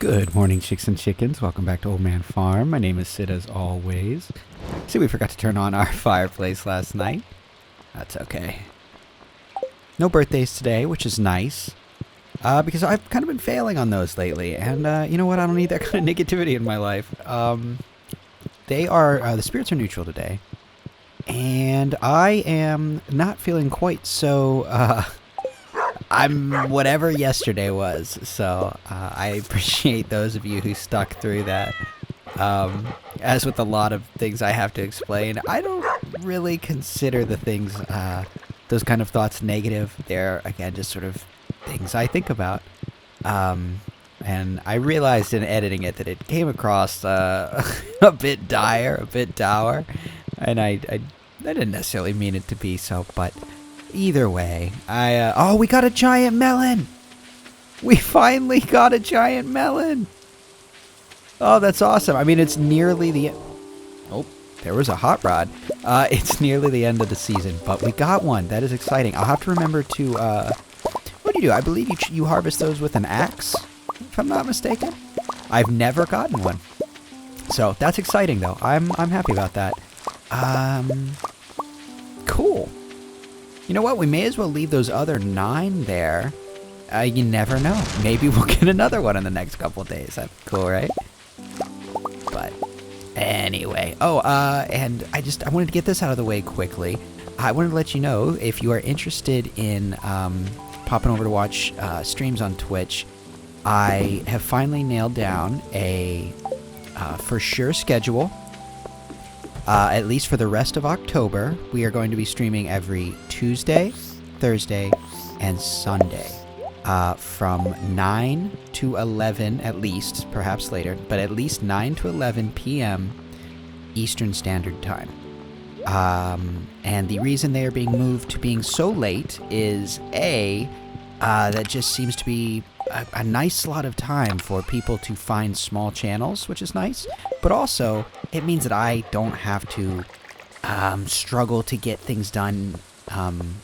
Good morning, chicks and chickens. Welcome back to Old Man Farm. My name is Sid, as always. See, we forgot to turn on our fireplace last night. That's okay. No birthdays today, which is nice. Because I've kind of been failing on those lately. And you know what? I don't need that kind of negativity in my life. The spirits are neutral today. And I am not feeling quite so, I'm whatever yesterday was, so I appreciate those of you who stuck through that. As with a lot of things I have to explain, I don't really consider the things, those kind of thoughts negative. They're, again, just sort of things I think about. And I realized in editing it that it came across a bit dire, a bit dour, and I didn't necessarily mean it to be so, but... Either way, oh, we got a giant melon! We finally got a giant melon! Oh, that's awesome. I mean, it's nearly the... Oh, there was a hot rod. It's nearly the end of the season, but we got one. That is exciting. I'll have to remember to, what do you do? I believe you harvest those with an axe, if I'm not mistaken. I've never gotten one. So, that's exciting, though. I'm happy about that. Cool. You know what? We may as well leave those other 9 there. You never know. Maybe we'll get another one in the next couple of days. That's cool, right? But anyway. Oh, and I wanted to get this out of the way quickly. I wanted to let you know, if you are interested in popping over to watch streams on Twitch, I have finally nailed down a for sure schedule. At least for the rest of October, we are going to be streaming every Tuesday, Thursday, and Sunday from 9 to 11 at least, perhaps later, but at least 9 to 11 p.m. Eastern Standard Time. And the reason they are being moved to being so late is, that just seems to be a nice slot of time for people to find small channels, which is nice, but also it means that I don't have to struggle to get things done,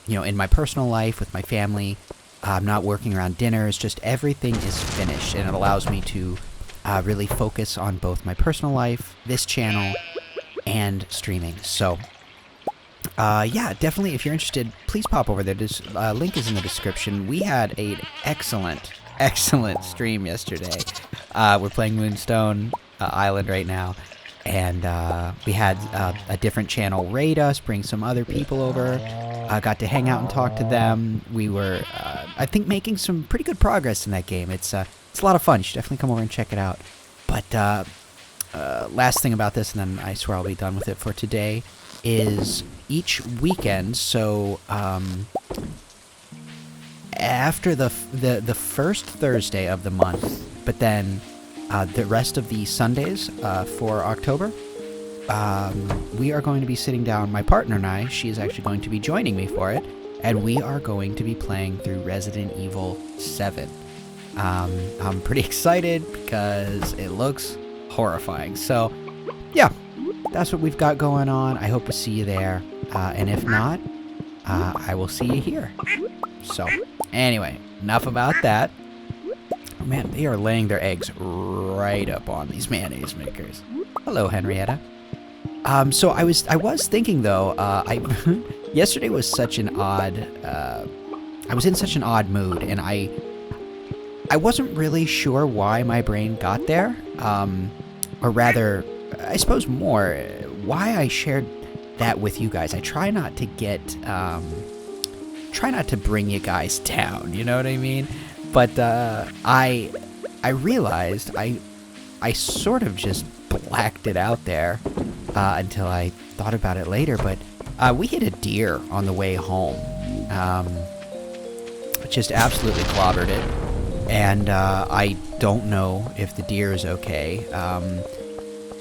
in my personal life with my family. I'm not working around dinners, just everything is finished, and it allows me to really focus on both my personal life, this channel, and streaming. So yeah, definitely, if you're interested, please pop over there. This link is in the description. We had an excellent stream yesterday. We're playing Moonstone Island right now, and we had a different channel raid us, bring some other people over. Got to hang out and talk to them. We were, I think, making some pretty good progress in that game. It's a lot of fun. You should definitely come over and check it out. But last thing about this, and then I swear I'll be done with it for today, is each weekend, so after the first Thursday of the month, but then the rest of the Sundays for October, we are going to be sitting down, my partner and I. She is actually going to be joining me for it, and we are going to be playing through Resident Evil 7. I'm pretty excited because it looks horrifying. So, yeah. That's what we've got going on. I hope to see you there. And if not, I will see you here. So, anyway, enough about that. Oh, man, they are laying their eggs right up on these mayonnaise makers. Hello, Henrietta. So I was thinking, though, yesterday was such an odd, I was in such an odd mood, and I wasn't really sure why my brain got there. Or rather, I suppose more why I shared that with you guys. I try not to bring you guys down, you know what I mean? But I realized I sort of just blacked it out there until I thought about it later. But we hit a deer on the way home, just absolutely clobbered it, and I don't know if the deer is okay.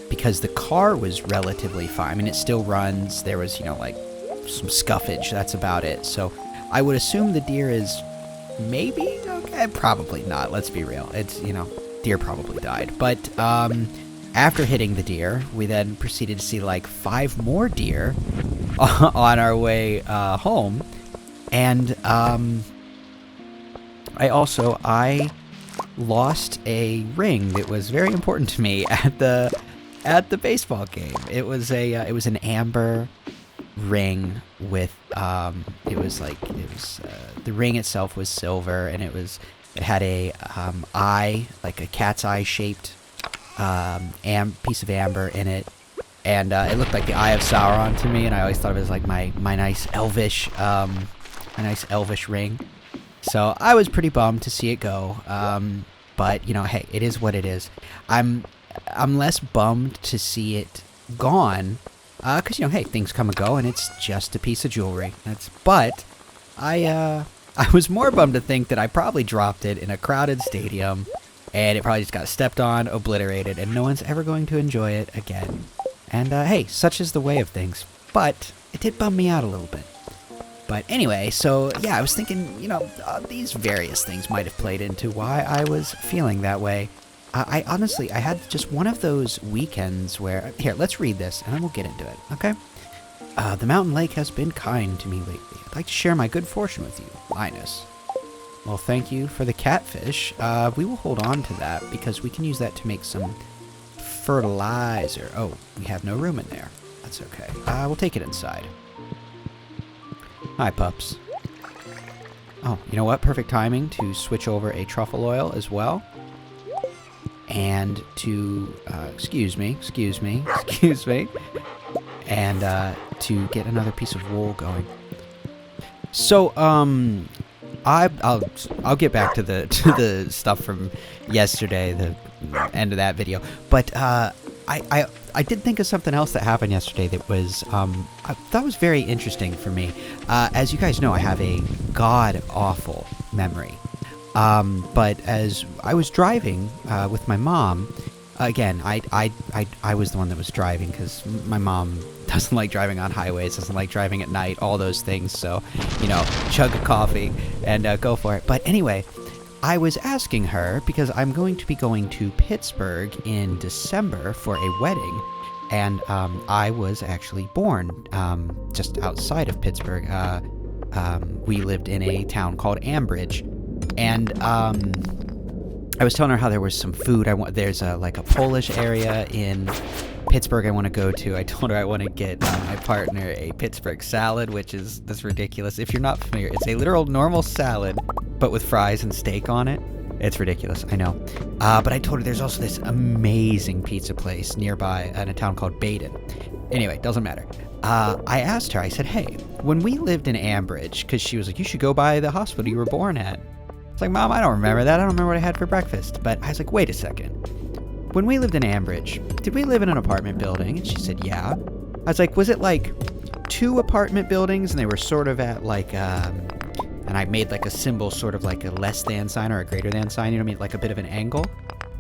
Because the car was relatively fine. I mean, it still runs. There was, like some scuffage. That's about it. So I would assume the deer is maybe okay. Probably not. Let's be real. It's, deer probably died. But after hitting the deer, we then proceeded to see like 5 more deer on our way home. And I lost a ring that was very important to me at the baseball game. It was an amber ring with the ring itself was silver, and it had a eye, like a cat's eye shaped piece of amber in it, and it looked like the Eye of Sauron to me, and I always thought of it as like my nice elvish ring. So I was pretty bummed to see it go, but you know, hey, it is what it is. I'm less bummed to see it gone, because you know, hey, things come and go, and it's just a piece of jewelry. But I was more bummed to think that I probably dropped it in a crowded stadium, and it probably just got stepped on, obliterated, and no one's ever going to enjoy it again. And hey, such is the way of things. But it did bum me out a little bit. But anyway, so yeah, I was thinking, you know, these various things might have played into why I was feeling that way. I honestly had just one of those weekends where, here, let's read this, and then we'll get into it, okay? The mountain lake has been kind to me lately. I'd like to share my good fortune with you, Linus. Well, thank you for the catfish. We will hold on to that, because we can use that to make some fertilizer. Oh, we have no room in there. That's okay. We'll take it inside. Hi, pups. Oh, you know what? Perfect timing to switch over a truffle oil as well. And to, excuse me. And, to get another piece of wool going. So, I'll get back to the stuff from yesterday, the end of that video. But, I did think of something else that happened yesterday that was, I thought was very interesting for me. As you guys know, I have a god-awful memory. But as I was driving with my mom, again, I was the one that was driving because my mom doesn't like driving on highways, doesn't like driving at night, all those things. So, you know, chug a coffee and go for it. But anyway, I was asking her because I'm going to be going to Pittsburgh in December for a wedding. And I was actually born just outside of Pittsburgh. We lived in a town called Ambridge. And I was telling her how there was some food. There's like a Polish area in Pittsburgh I want to go to. I told her I want to get my partner a Pittsburgh salad, that's ridiculous. If you're not familiar, it's a literal normal salad, but with fries and steak on it. It's ridiculous, I know. But I told her there's also this amazing pizza place nearby in a town called Baden. Anyway, doesn't matter. I asked her, I said, hey, when we lived in Ambridge, because she was like, you should go by the hospital you were born at. It's like, Mom, I don't remember that. I don't remember what I had for breakfast. But I was like, wait a second. When we lived in Ambridge, did we live in an apartment building? And she said, yeah. I was like, was it like 2 apartment buildings and they were sort of at like, and I made like a symbol, sort of like a less than sign or a greater than sign, you know what I mean? Like a bit of an angle.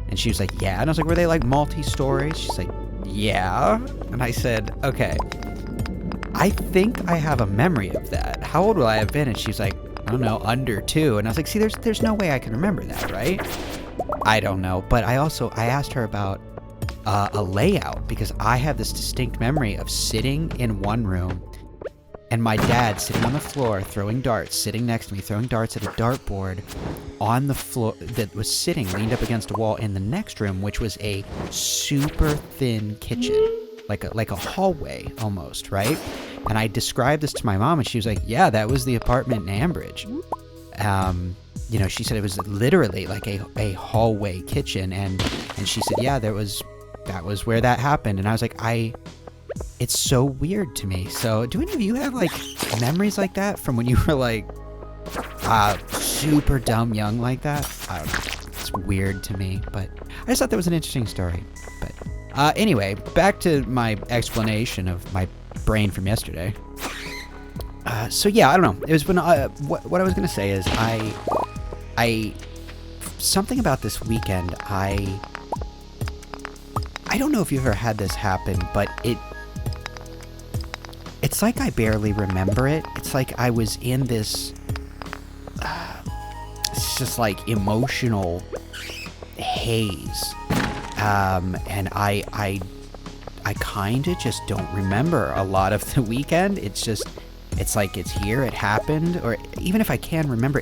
And she was like, yeah. And I was like, were they like multi-stories? She's like, yeah. And I said, okay, I think I have a memory of that. How old will I have been? And she was like, I don't know, under 2. And I was like, see, there's no way I can remember that, right? I don't know. But I asked her about a layout, because I have this distinct memory of sitting in one room and my dad sitting on the floor throwing darts, sitting next to me throwing darts at a dartboard on the floor that was sitting leaned up against a wall in the next room, which was a super thin kitchen, like a hallway almost, right? And I described this to my mom, and she was like, yeah, that was the apartment in Ambridge. You know, she said it was literally like a hallway kitchen, and she said, yeah, that was where that happened. And I was like, it's so weird to me. So do any of you have like memories like that from when you were like super dumb young like that? I don't know. It's weird to me, but I just thought that was an interesting story. But anyway, back to my explanation of my brain from yesterday. So yeah, I don't know. It was when what I was gonna say is I something about this weekend. I don't know if you've ever had this happen, but it's like I barely remember it. It's like I was in this it's just like emotional haze, and I kind of just don't remember a lot of the weekend. It's like it's here, it happened, or even if I can remember,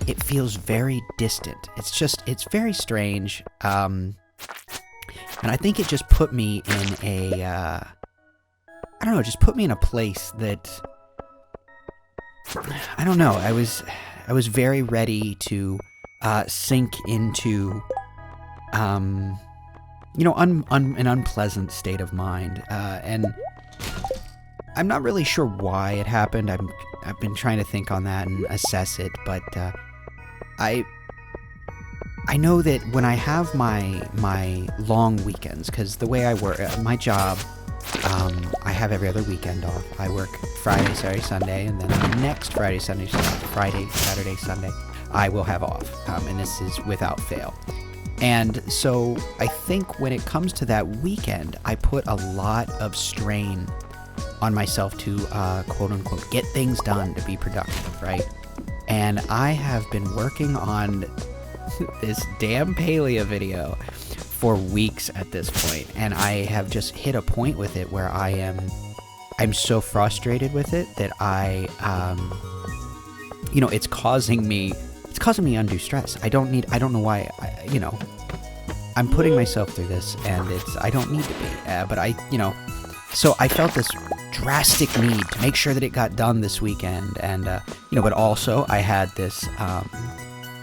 it feels very distant. It's very strange. And I think it just put me in a, I don't know, just put me in a place that, I don't know, I was very ready to sink into, you know, an unpleasant state of mind. And I'm not really sure why it happened. I've been trying to think on that and assess it, but I know that when I have my long weekends, because the way I work, my job, I have every other weekend off. I work Friday, Saturday, Sunday, and then the next Friday, Saturday, Sunday, I will have off, and this is without fail. And so I think when it comes to that weekend, I put a lot of strain on myself to, quote unquote, get things done, to be productive, right? And I have been working on this damn paleo video for weeks at this point, and I have just hit a point with it where I'm so frustrated with it that you know, it's causing me undue stress. I don't know why, you know, I'm putting myself through this, and I don't need to be, but you know, so I felt this drastic need to make sure that it got done this weekend, and, you know, but also I had this,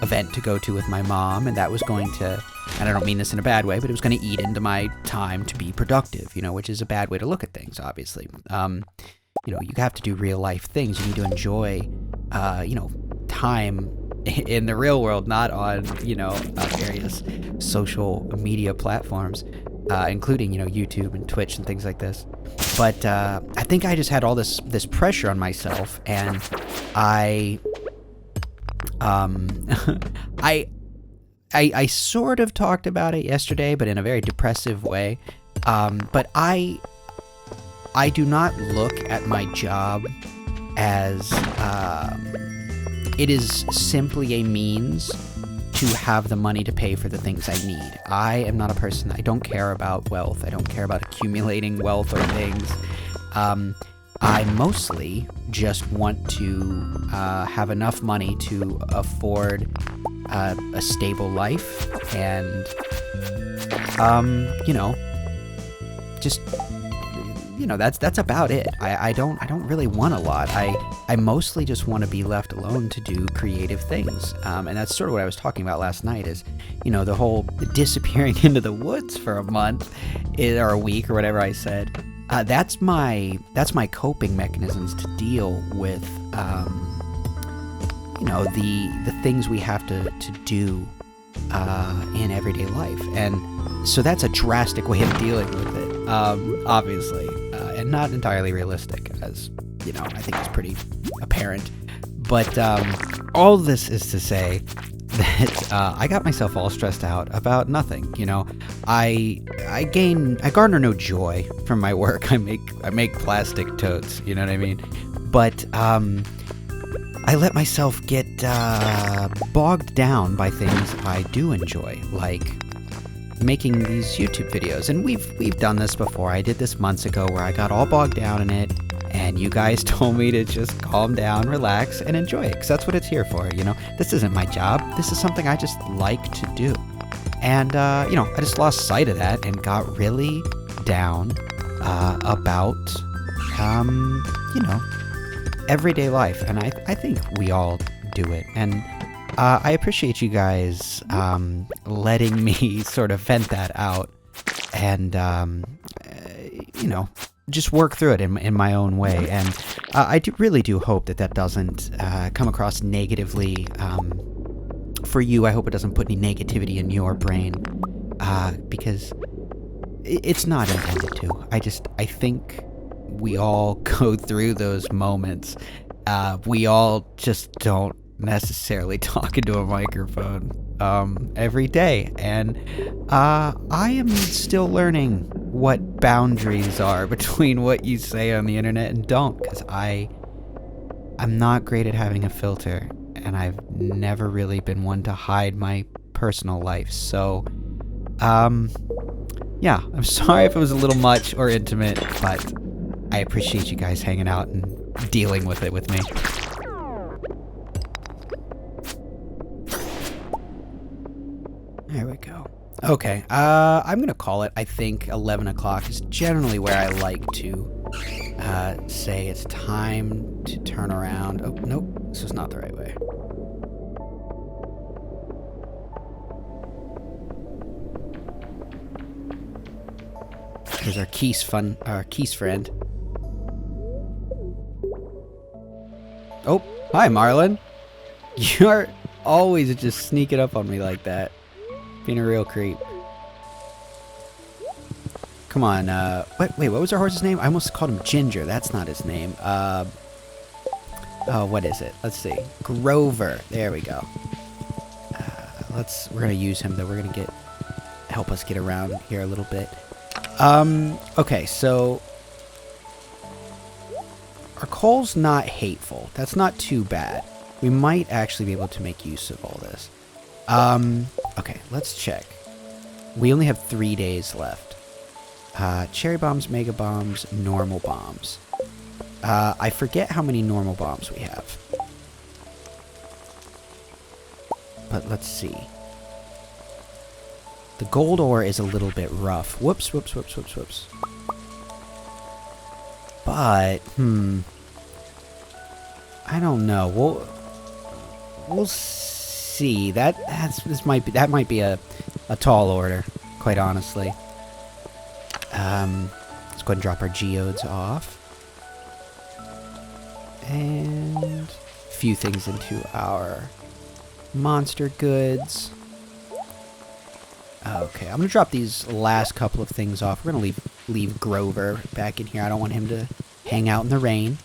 event to go to with my mom, and that was going to, and I don't mean this in a bad way, but it was going to eat into my time to be productive, you know, which is a bad way to look at things, obviously. You know, you have to do real life things. You need to enjoy, you know, time in the real world, not on, you know, various social media platforms, including, you know, YouTube and Twitch and things like this. But I think I just had all this pressure on myself, and I sort of talked about it yesterday, but in a very depressive way. But I do not look at my job as it is simply a means to have the money to pay for the things I need. I am not a person, I don't care about wealth. I don't care about accumulating wealth or things. I mostly just want to have enough money to afford a stable life, and you know, just, you know, that's about it. I don't really want a lot. I mostly just want to be left alone to do creative things, and that's sort of what I was talking about last night. Is, you know, the whole disappearing into the woods for a month or a week or whatever I said. That's my coping mechanisms to deal with, you know, the things we have to do in everyday life. And so that's a drastic way of dealing with it, obviously, and not entirely realistic, as, you know, I think is pretty apparent. But all this is to say that I got myself all stressed out about nothing. You know, I garner no joy from my work. I make plastic totes, you know what I mean? But I let myself get bogged down by things I do enjoy, like making these YouTube videos. And we've done this before. I did this months ago where I got all bogged down in it, and you guys told me to just calm down, relax, and enjoy it, because that's what it's here for, you know? This isn't my job. This is something I just like to do. And, you know, I just lost sight of that and got really down about, you know, everyday life. And I think we all do it. And I appreciate you guys letting me sort of vent that out and, you know, just work through it in my own way. And I really do hope that doesn't come across negatively for you. I hope it doesn't put any negativity in your brain, because it's not intended to. I think we all go through those moments. We all just don't necessarily talk into a microphone every day, and I am still learning what boundaries are between what you say on the internet and don't, because I'm not great at having a filter, and I've never really been one to hide my personal life. So yeah, I'm sorry if it was a little much or intimate, but I appreciate you guys hanging out and dealing with it with me. There we go. Okay, I'm gonna call it. I think 11 o'clock is generally where I like to say it's time to turn around. Oh, nope, this is not the right way. Here's our Keys friend. Oh, hi, Marlin. You're always just sneaking up on me like that. Being a real creep. Come on, wait, what was our horse's name? I almost called him Ginger. That's not his name. Oh, what is it? Let's see. Grover. There we go. We're gonna use him, though. We're gonna help us get around here a little bit. Okay, so our coal's not hateful. That's not too bad. We might actually be able to make use of all this. Okay, let's check. We only have 3 days left. Cherry bombs, mega bombs, normal bombs. I forget how many normal bombs we have. But let's see. The gold ore is a little bit rough. Whoops. But, I don't know. We'll see. That might be a tall order, quite honestly. Let's go ahead and drop our geodes off. And a few things into our monster goods. Okay, I'm gonna drop these last couple of things off. We're gonna leave Grover back in here. I don't want him to hang out in the rain.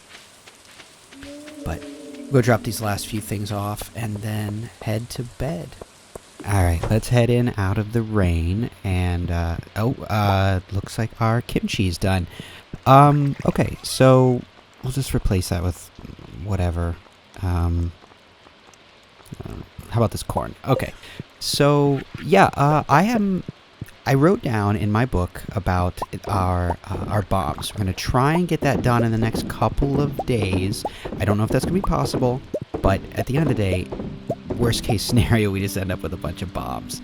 But we'll drop these last few things off and then head to bed. Alright, let's head in out of the rain. And, looks like our kimchi's done. Okay, so we'll just replace that with whatever. How about this corn? Okay, so, yeah, I wrote down in my book about our bombs. We're going to try and get that done in the next couple of days. I don't know if that's going to be possible, but at the end of the day, worst case scenario, we just end up with a bunch of bombs.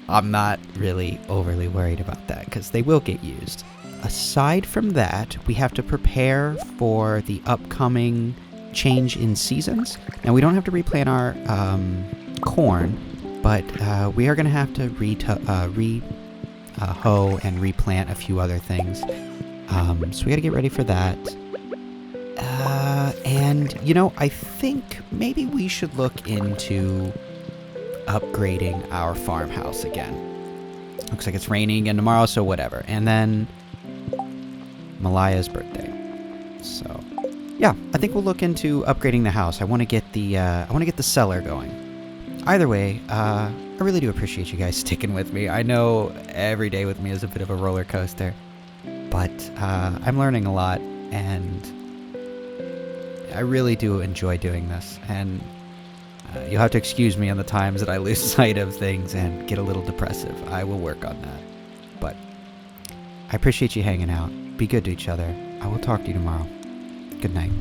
I'm not really overly worried about that, because they will get used. Aside from that, we have to prepare for the upcoming change in seasons. Now, we don't have to replant our corn, but we are going to have to hoe and replant a few other things. So we got to get ready for that. And, you know, I think maybe we should look into upgrading our farmhouse again. Looks like it's raining again tomorrow, so whatever. And then Malaya's birthday. So, yeah, I think we'll look into upgrading the house. I want to get the cellar going. Either way, I really do appreciate you guys sticking with me. I know every day with me is a bit of a roller coaster, but I'm learning a lot, and I really do enjoy doing this. And you'll have to excuse me on the times that I lose sight of things and get a little depressive. I will work on that. But I appreciate you hanging out. Be good to each other. I will talk to you tomorrow. Good night.